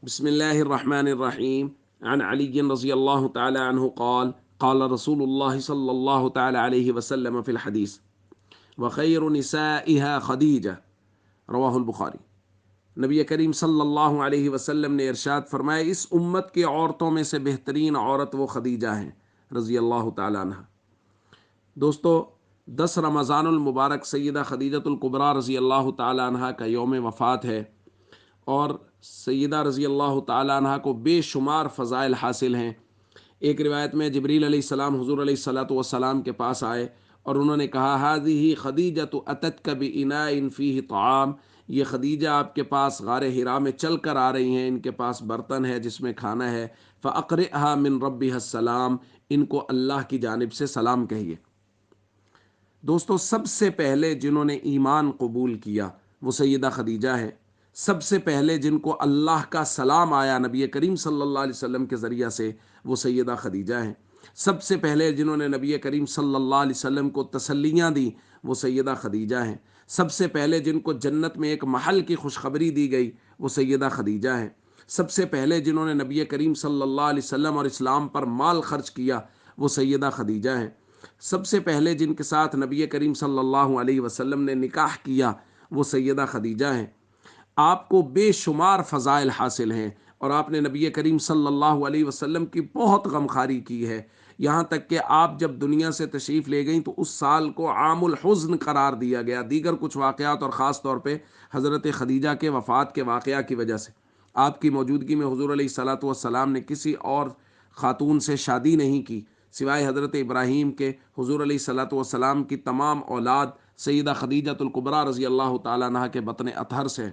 بسم الله الرحمن الرحيم. عن علي رضي الله تعالى عنه قال قال رسول الله صلى الله تعالى عليه وسلم في الحديث وخير نسائها خدیجہ رواہ البخاری۔ نبی کریم صلی اللہ علیہ وسلم نے ارشاد فرمایا، اس امت کی عورتوں میں سے بہترین عورت وہ خدیجہ ہیں رضی اللہ تعالیٰ عنہ۔ دوستو، 10 رمضان المبارک سیدہ خدیجۃ الکبریٰ رضی اللہ تعالیٰ عنہ کا یوم وفات ہے، اور سیدہ رضی اللہ تعالیٰ عنہ کو بے شمار فضائل حاصل ہیں۔ ایک روایت میں جبریل علیہ السلام حضور علیہ الصلاۃ والسلام کے پاس آئے اور انہوں نے کہا، ہذہ خدیجۃ اتتک باناء فیہ طعام، یہ خدیجہ آپ کے پاس غار حرا میں چل کر آ رہی ہیں، ان کے پاس برتن ہے جس میں کھانا ہے، فاقرئھا من ربھا السلام، ان کو اللہ کی جانب سے سلام کہیے۔ دوستو، سب سے پہلے جنہوں نے ایمان قبول کیا وہ سیدہ خدیجہ ہے۔ سب سے پہلے جن کو اللہ کا سلام آیا نبی کریم صلی اللہ علیہ وسلم کے ذریعہ سے وہ سیدہ خدیجہ ہیں۔ سب سے پہلے جنہوں نے نبی کریم صلی اللہ علیہ وسلم کو تسلیاں دی وہ سیدہ خدیجہ ہیں۔ سب سے پہلے جن کو جنت میں ایک محل کی خوشخبری دی گئی وہ سیدہ خدیجہ ہیں۔ سب سے پہلے جنہوں نے نبی کریم صلی اللہ علیہ وسلم اور اسلام پر مال خرچ کیا وہ سیدہ خدیجہ ہیں۔ سب سے پہلے جن کے ساتھ نبی کریم صلی اللہ علیہ وسلم نے نکاح کیا وہ سیدہ خدیجہ ہیں۔ آپ کو بے شمار فضائل حاصل ہیں، اور آپ نے نبی کریم صلی اللہ علیہ وسلم کی بہت غمخواری کی ہے، یہاں تک کہ آپ جب دنیا سے تشریف لے گئیں تو اس سال کو عام الحزن قرار دیا گیا، دیگر کچھ واقعات اور خاص طور پہ حضرت خدیجہ کے وفات کے واقعہ کی وجہ سے۔ آپ کی موجودگی میں حضور علیہ الصلاۃ والسلام نے کسی اور خاتون سے شادی نہیں کی سوائے حضرت ابراہیم کے۔ حضور علیہ الصلاۃ والسلام کی تمام اولاد سیدہ خدیجۃ الکبریٰ رضی اللہ تعالیٰ عنہ کے بطن اطہر سے۔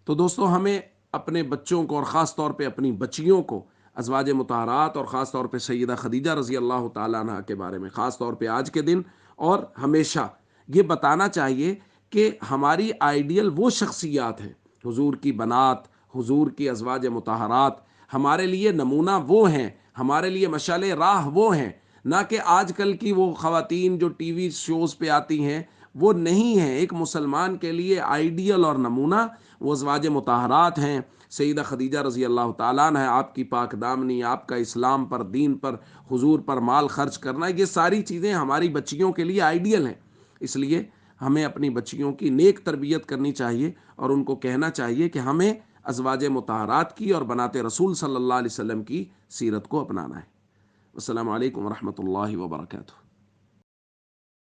تو دوستو، ہمیں اپنے بچوں کو اور خاص طور پہ اپنی بچیوں کو ازواج مطہرات اور خاص طور پہ سیدہ خدیجہ رضی اللہ تعالیٰ عنہ کے بارے میں خاص طور پہ آج کے دن اور ہمیشہ یہ بتانا چاہیے کہ ہماری آئیڈیل وہ شخصیات ہیں، حضور کی بنات، حضور کی ازواج مطہرات، ہمارے لیے نمونہ وہ ہیں، ہمارے لیے مشعل راہ وہ ہیں، نہ کہ آج کل کی وہ خواتین جو ٹی وی شوز پہ آتی ہیں، وہ نہیں ہیں۔ ایک مسلمان کے لیے آئیڈیل اور نمونہ وہ ازواج مطہرات ہیں۔ سیدہ خدیجہ رضی اللہ تعالیٰ عنہ، آپ کی پاک دامنی، آپ کا اسلام پر، دین پر، حضور پر مال خرچ کرنا، یہ ساری چیزیں ہماری بچیوں کے لیے آئیڈیل ہیں۔ اس لیے ہمیں اپنی بچیوں کی نیک تربیت کرنی چاہیے اور ان کو کہنا چاہیے کہ ہمیں ازواج مطہرات کی اور بنات رسول صلی اللہ علیہ وسلم کی سیرت کو اپنانا ہے۔ السلام علیکم ورحمۃ اللہ وبرکاتہ۔